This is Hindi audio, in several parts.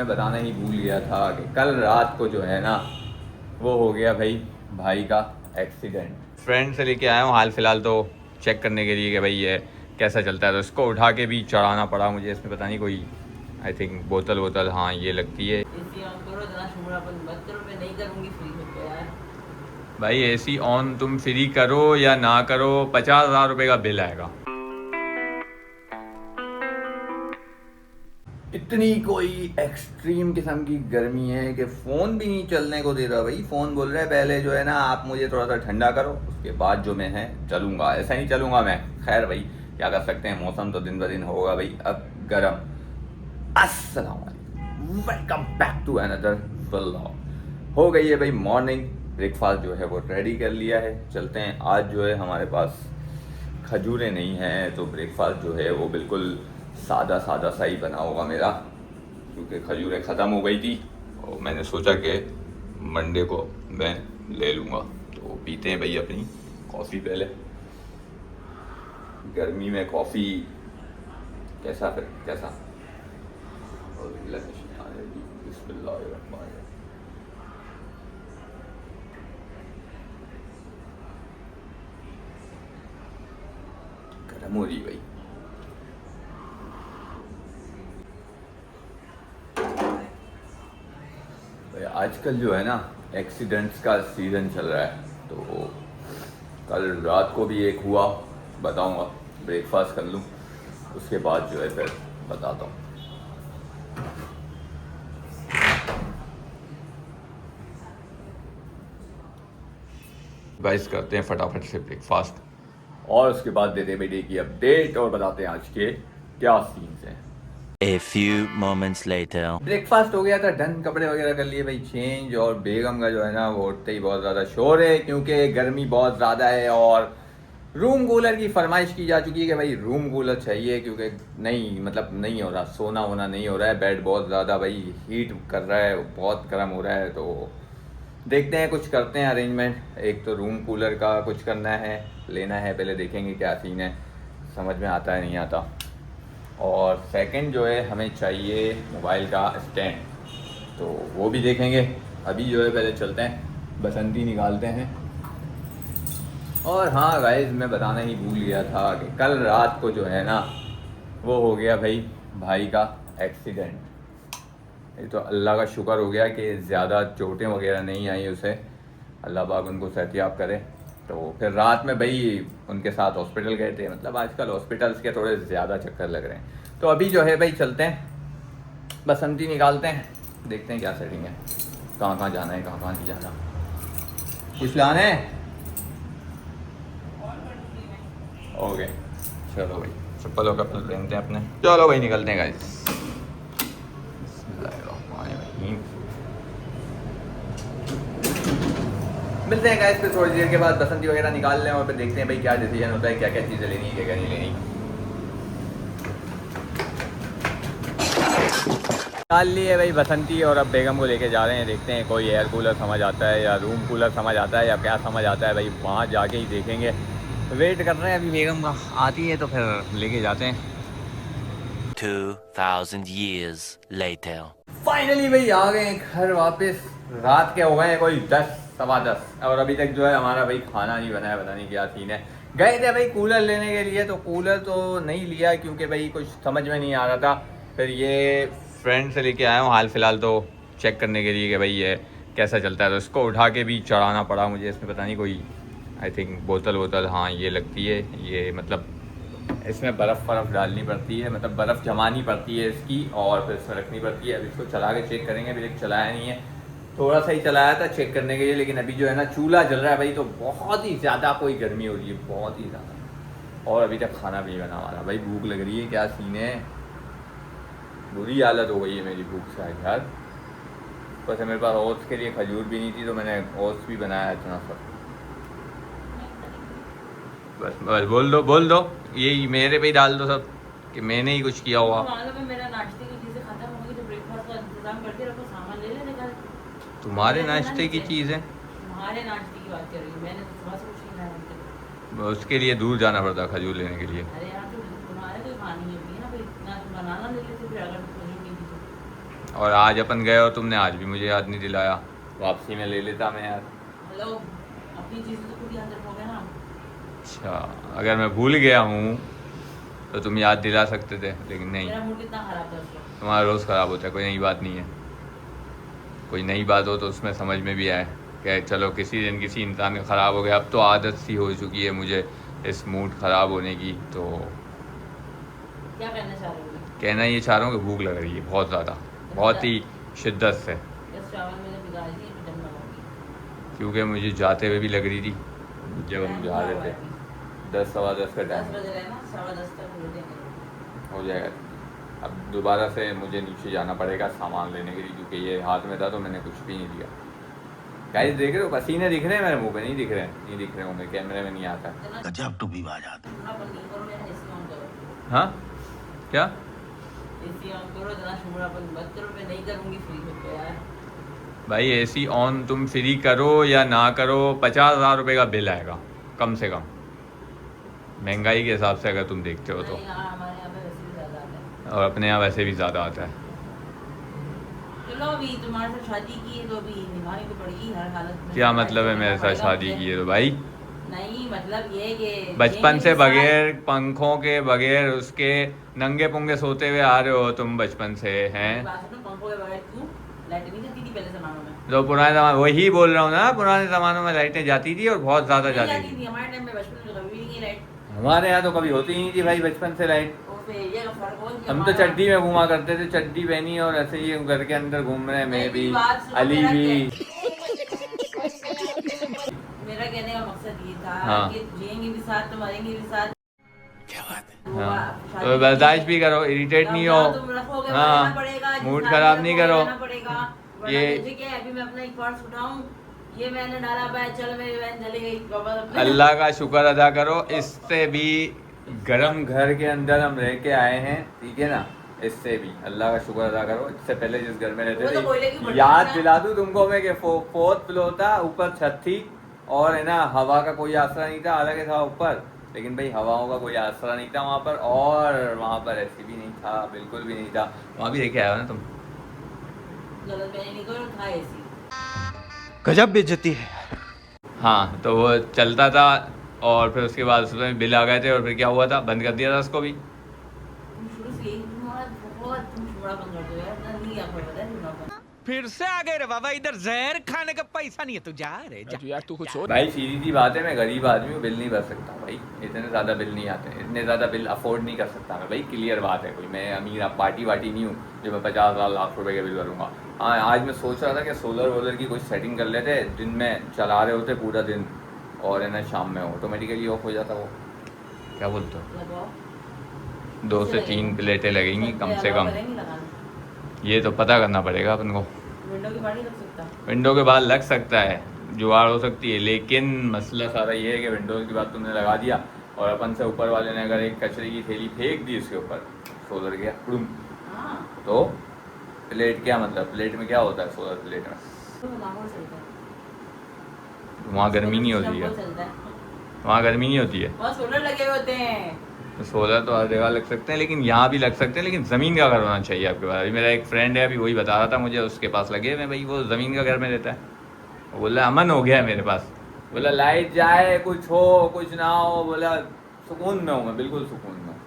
मैं बताना ही भूल गया था कि कल रात को जो है ना वो हो गया भाई का एक्सीडेंट। फ्रेंड से लेके आया हूँ हाल फिलहाल तो चेक करने के लिए कि भाई ये कैसा चलता है, तो इसको उठा के भी चढ़ाना पड़ा मुझे। इसमें पता नहीं कोई आई थिंक बोतल हाँ ये लगती है। भाई एसी ऑन तुम फ्री करो या ना करो 50,000 रुपये का बिल आएगा। इतनी कोई एक्सट्रीम किस्म की गर्मी है कि फ़ोन भी नहीं चलने को दे रहा भाई। फ़ोन बोल रहा है पहले जो है ना आप मुझे थोड़ा सा ठंडा करो, उसके बाद जो मैं है चलूँगा। ऐसा नहीं चलूँगा मैं, खैर भाई क्या कर सकते हैं, मौसम तो दिन ब दिन होगा भाई अब गर्म। अस्सलाम वालेकुम, welcome back to another vlog. हो गई है भाई मॉर्निंग, ब्रेकफास्ट जो है वो रेडी कर लिया है। चलते हैं, आज जो है हमारे पास खजूरें नहीं हैं तो ब्रेकफास्ट जो है वो बिल्कुल सादा सादा सा ही बना होगा मेरा, क्योंकि खजूरें ख़त्म हो गई थी और मैंने सोचा कि मंडे को मैं ले लूँगा। तो पीते हैं भाई अपनी कॉफ़ी पहले। गर्मी में कॉफ़ी कैसा गर्म हो रही भाई। आजकल जो है ना एक्सीडेंट्स का सीज़न चल रहा है, तो कल रात को भी एक हुआ, बताऊंगा। ब्रेकफास्ट कर लूँ उसके बाद जो है फिर बताता हूँ। गाइस करते हैं फटाफट से ब्रेकफास्ट और उसके बाद देते हैं भाई डे की अपडेट और बताते हैं आज के क्या सीन्स हैं। A few moments later. Breakfast हो गया था डन, कपड़े वगैरह कर लिए भाई चेंज, और बेगम का जो है ना वो उठते ही बहुत ज़्यादा शोर है क्योंकि गर्मी बहुत ज़्यादा है और रूम कूलर की फरमाइश की जा चुकी है कि भाई रूम कूलर चाहिए, क्योंकि नहीं हो रहा, सोना वोना नहीं हो रहा है, बेड बहुत ज़्यादा भाई हीट कर रहा है, बहुत गर्म हो रहा है। तो देखते हैं, कुछ करते हैं अरेंजमेंट। एक तो रूम कूलर का कुछ करना है, लेना है, पहले देखेंगे क्या सीन है, समझ में आता है नहीं आता। और सेकंड जो है हमें चाहिए मोबाइल का स्टैंड, तो वो भी देखेंगे। अभी जो है पहले चलते हैं बसंती निकालते हैं। और हाँ गाइस, मैं बताना ही भूल गया था कि कल रात को जो है ना वो हो गया भाई का एक्सीडेंट। ये तो अल्लाह का शुक्र हो गया कि ज़्यादा चोटें वगैरह नहीं आई उसे, अल्लाह पाक उनको सेहतियाब करे। तो फिर रात में भाई उनके साथ हॉस्पिटल गए थे, मतलब आजकल हॉस्पिटल्स के थोड़े ज़्यादा चक्कर लग रहे हैं। तो अभी जो है भाई चलते हैं बसंती निकालते हैं, देखते हैं क्या सेटिंग है, कहाँ कहाँ जाना है, कहाँ कहाँ नहीं जाना, कुछ लाना है। ओके चलो भाई, चप्पल वगैरह पहनते हैं अपने, चलो भाई निकलते हैं गाइस। मिलते हैं गाइस फिर थोड़ी देर के बाद, बसंती वगैरह निकाल लें और फिर देखते हैं भाई क्या डिसीजन होता है, क्या क्या चीज़ें लेनी है, क्या क्या नहीं लेनी। निकाल लिए भाई बसंती और अब बेगम को लेके जा रहे हैं, देखते हैं कोई एयर कूलर समझ आता है या रूम कूलर समझ आता है या क्या समझ आता है भाई, वहाँ जाके ही देखेंगे। वेट कर रहे हैं अभी बेगम का, आती है तो फिर लेके जाते हैं। 2000 years later. फाइनली भाई आ गए घर वापस। रात के हो गए हैं कोई 10 सवा 10 और अभी तक जो है हमारा भाई खाना नहीं बना है, पता नहीं क्या सीन है। गए थे भाई कूलर लेने के लिए, तो कूलर तो नहीं लिया क्योंकि भाई कुछ समझ में नहीं आ रहा था। फिर ये फ्रेंड से लेके आया हूँ हाल फिलहाल तो चेक करने के लिए कि भाई ये कैसा चलता है, तो इसको उठा के भी चढ़ाना पड़ा मुझे। इसमें पता नहीं कोई आई थिंक बोतल हाँ ये लगती है, ये मतलब इसमें बर्फ़ डालनी पड़ती है, मतलब बर्फ़ जमानी पड़ती है इसकी और फिर इसमें रखनी पड़ती है। अभी इसको चला के चेक करेंगे, अभी तक चलाया नहीं है, थोड़ा सा ही चलाया था चेक करने के लिए, लेकिन अभी जो है ना चूल्हा जल रहा है भाई, तो बहुत ही ज़्यादा कोई गर्मी हो रही है, बहुत ही ज़्यादा। और अभी तक खाना भी बना हमारा भाई, भूख लग रही है, क्या सीन है, बुरी हालत हो गई है मेरी भूख से यार। बस मेरे पास ओट्स के लिए खजूर भी नहीं थी, तो मैंने ओट्स भी बनाया इतना सब। बस बोल दो यही मेरे पे ही डाल दो सब कि मैंने ही कुछ किया हुआ। मेरा नाश्ते की चीजें खत्म हो गई तो ब्रेकफास्ट का इंतजाम करके रखो, सामान ले लेने का। तुम्हारे नाश्ते की चीज़ है, तुम्हारे नाश्ते की बात कर रही हूँ, मैंने तो सुबह से कुछ नहीं खाया। उसके लिए दूर जाना पड़ता खजूर लेने के लिए। अरे यार तो तुम्हारे तो खानी है ना भाई, ना तुम बनाना ले लेते फिर, अगर तुम खजूर नहीं थी और आज अपन गए और तुमने आज भी मुझे याद नहीं दिलाया। वापसी में ले लेता मैं यार। हेलो, अपनी चीज़ें तो खुद याद रखोगे ना। अच्छा, अगर मैं भूल गया हूँ तो तुम याद दिला सकते थे, लेकिन नहीं। मेरा मूड कितना खराब था उस वक्त। तुम्हारा रोज़ ख़राब होता है, कोई नई बात नहीं है। कोई नई बात हो तो उसमें समझ में भी आए कि चलो किसी दिन किसी इंसान का ख़राब हो गया। अब तो आदत सी हो चुकी है मुझे इस मूड ख़राब होने की। तो क्या कहना चाह रहे हो? कहना ये चाह रहा हूँ कि भूख लग रही है बहुत ज़्यादा, बहुत ही शिद्दत से। इस चावल मैंने भिगा दी, अभी दम लगाऊंगी। क्योंकि मुझे जाते हुए भी लग रही थी जब हम जा रहे थे। 10 सवा 10 का 10 टाइम बज रहे हैं ना, 10:15 तक हो जाएंगे। हो जाएगा। अब दोबारा से मुझे नीचे जाना पड़ेगा सामान लेने के लिए, क्योंकि ये हाथ में था तो मैंने कुछ भी नहीं लिया। गाइस देख रहे हो, पसीने दिख रहे हैं मेरे मुंह पे, नहीं दिख रहे हैं, नहीं दिख रहे होंगे, कैमरे में नहीं आता। गजब टू बी बात। अपना अपन नहीं करो, मेरा एसी ऑन करो। हाँ क्या? एसी ऑन करो, जना शुमरापन मत करो। मैं नहीं करूंगी फ्री होकर यार। भाई एसी ऑन तुम फ्री करो या ना करो, 50,000 रुपये का बिल आएगा कम से कम, महंगाई के हिसाब से अगर तुम देखते हो तो। नहीं, हाँ, हमारे यहाँ पे वैसे भी ज़्यादा आता है। और अपने यहाँ वैसे भी ज़्यादा आता है। चलो, अभी तुम्हारे साथ शादी की है तो अभी निभानी तो पड़ेगी हर हालत में। क्या मतलब है मेरे साथ शादी की है तो भाई? नहीं, मतलब ये कि बचपन से जिएंगे भी बगैर पंखों के, बगैर उसके नंगे पुंगे सोते हुए आ रहे हो तुम बचपन से हैं। साथ। बात सुनो, पंखों के बगैर क्यों लाइट नहीं जाती थी पहले ज़मानों में? तो पुराने ज़माने, वही बोल रहा हूँ ना, पुराने ज़मानों में लाइटें जाती थी और बहुत ज़्यादा नहीं जाती जाती थी। थी हमारे टाइम में, बचपन में तो कभी भी नहीं लाइट। हमारे यहाँ तो कभी होती ही नहीं थी भाई बचपन से लाइट। और फिर ये का फर्क हो कि हम तो हमारा- चड्डी में घुमा करते थे, चड्डी पहनी और ऐसे ही घर के अंदर घूम रहे हैं। मैं भी, मेरी बात सुनो, अली मेरा भी। मेरा कहने का मकसद ये था हाँ। कि जिएंगे भी साथ तो मरेंगे भी साथ। क्या बात है? तो हाँ। शादी तो की- बर्दाश्त भी करो, इरिटेट नहीं हो। तुम रखोगे, हाँ। रहना पड़ेगा, मूड जितना खराब भी नहीं रखोगे, करो। रहना पड़ेगा। वरना ये- मुझे क्या है, अभी मैं अपना एक पर्स उठाऊं, ये मैंने डाला बैग, चलो मेरी बहन चली गई बाबा अपने- अल्लाह का शुक्र अदा करो, इससे भी गरम घर के अंदर हम रह के आए हैं, ठीक है ना। इससे भी अल्लाह का शुक्र अदा करो। इससे पहले जिस घर में वो तो कोयले रहते की थे, भट्टी याद है। दिला दूं तुमको मैं कि 4th फ्लोर था, ऊपर छत थी और है ना हवा का कोई आसरा नहीं था। हालांकि था ऊपर, लेकिन भाई हवाओं का कोई आसरा नहीं था वहाँ पर। और वहाँ पर ऐसी भी नहीं था, बिल्कुल भी नहीं था। वहाँ भी देखे आए हो ना तुम। गलत मैंने नहीं करो, था ऐसी। गजब बेइज्जती है। हाँ, तो वो चलता था और फिर उसके बाद उसमें बिल आ गए थे और फिर क्या हुआ था, बंद कर दिया था उसको भी। तुम शुरू से यही तुम शुमड़ा बंद कर दो यार, ना नहीं आपको पता है शुमड़ापन। फिर से आ गए रे बाबा, इधर जहर खाने का पैसा नहीं है, तू जा रे जा। यार तू कुछ सोच। भाई सीधी सी बात है, मैं गरीब आदमी हूँ, बिल नहीं भर सकता भाई। इतने ज़्यादा बिल नहीं आते, इतने ज़्यादा बिल अफोर्ड नहीं कर सकता मैं भाई। क्लियर बात है, कोई मैं अमीर पार्टी वार्टी नहीं हूँ जो मैं 50,000 लाख रुपए के बिल भरूंगा। हाँ, आज मैं सोच रहा था कि सोलर वोलर की कोई सेटिंग कर लेते, दिन में चला रहे होते पूरा दिन और है ना शाम में ऑटोमेटिकली ऑफ हो जाता वो। क्या बोलते हो? लगाओ। 2 से 3 प्लेटें लगेंगी कम से कम। करेंगे लगाना। ये तो पता करना पड़ेगा अपन को। विंडो के बाहर नहीं रख सकता। विंडो के बाद लग सकता है, जुगाड़ हो सकती है, लेकिन मसला सारा ये है कि विंडोज़ की बात तुमने लगा दिया और अपन से ऊपर वाले ने अगर एक कचरे की थैली फेंक दी उसके ऊपर, सोलर गया उड़ूम, हाँ, तो प्लेट क्या मतलब, प्लेट में क्या होता है सोलर प्लेट में? तो नामों चलता है। वहाँ गर्मी नहीं होती है, सिस्टम चलता है। वहाँ गर्मी नहीं होती है। वहाँ सोलर लगे हुए होते हैं। तो सोलर तो हर जगह लग सकते हैं, लेकिन यहाँ भी लग सकते हैं, लेकिन ज़मीन का घर होना चाहिए आपके पास। अभी मेरा एक फ्रेंड है, अभी वही बता रहा था मुझे, उसके पास लगे हुए भाई, वो ज़मीन का घर में रहता है। वो बोला अमन हो गया है मेरे पास, बोला लाइट जाए कुछ हो कुछ ना हो, बोला सुकून में हूँ मैं, बिल्कुल सुकून में हूँ।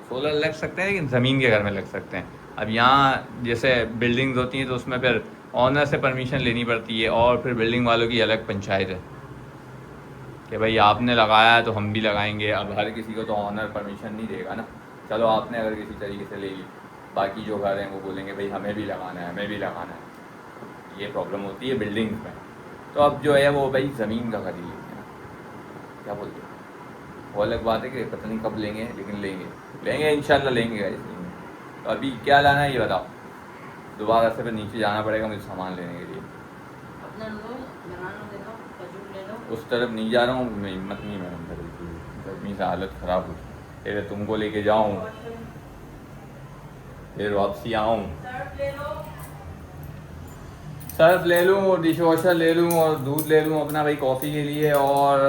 सोलर लग सकते हैं लेकिन ज़मीन के घर में लग सकते हैं। अब यहाँ जैसे बिल्डिंग्स होती हैं तो उसमें फिर ऑनर से परमिशन लेनी पड़ती है और फिर बिल्डिंग वालों की अलग पंचायत है कि भाई आपने लगाया है तो हम भी लगाएंगे। अब हर किसी को तो ऑनर परमिशन नहीं देगा ना। चलो आपने अगर किसी तरीके से ले ली, बाकी जो घर हैं वो बोलेंगे भाई हमें भी लगाना है, हमें भी लगाना है। ये प्रॉब्लम होती है बिल्डिंग्स में। तो अब जो है वो भाई ज़मीन का खरीद लेंगे ना, क्या बोलते हैं। वो अलग बात है कि पता नहीं कब लेंगे, लेकिन लेंगे इंशाल्लाह लेंगे गाइस। तो अभी क्या लाना है ये बताओ। दोबारा से फिर नीचे जाना पड़ेगा मुझे सामान लेने के लिए। अपना लो, बनाना ले लो, खजूर ले लो। उस तरफ नहीं जा रहा हूँ, मैं हिम्मत नहीं है मेरे अंदर, गर्मी से हालत ख़राब हुई। फिर तुमको लेके जाऊँ, फिर वापसी आऊँ, सर्फ ले लो। सर्फ ले लूँ और डिश वॉशर ले लूँ और दूध ले लूँ अपना भाई कॉफ़ी के लिए, और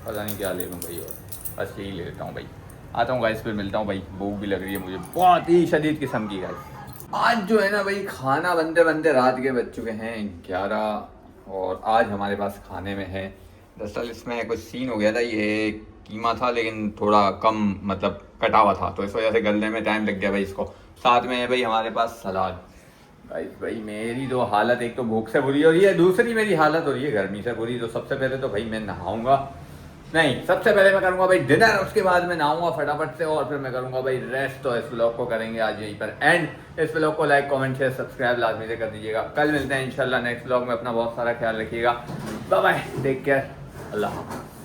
पता नहीं क्या ले लूँ भाई, और बस यही ले लेता हूँ भाई। आता हूँ गाइस, फिर मिलता हूँ भाई। भूख भी लग रही है मुझे बहुत ही शदीद किस्म की गाइस। आज जो है ना भाई खाना बनते बनते रात के बज चुके हैं 11 और आज हमारे पास खाने में है, दरअसल इसमें कुछ सीन हो गया था, ये कीमा था लेकिन थोड़ा कम मतलब कटा हुआ था तो इस वजह से गलने में टाइम लग गया भाई इसको। साथ में है भाई हमारे पास सलाद। भाई मेरी तो हालत एक तो भूख से बुरी हो रही है, दूसरी मेरी हालत हो रही है गर्मी से बुरी। तो सबसे पहले तो भाई मैं नहाऊंगा, नहीं सबसे पहले मैं करूंगा भाई डिनर, उसके बाद मैं नहाऊंगा फटाफट से और फिर मैं करूंगा भाई रेस्ट। तो इस व्लॉग को करेंगे आज यहीं पर एंड। इस व्लॉग को लाइक कमेंट शेयर सब्सक्राइब लाजमी से कर दीजिएगा। कल मिलते हैं इंशाल्लाह नेक्स्ट व्लॉग में। अपना बहुत सारा ख्याल रखिएगा। बाय बाय, टेक केयर, अल्लाह हाफ़िज़।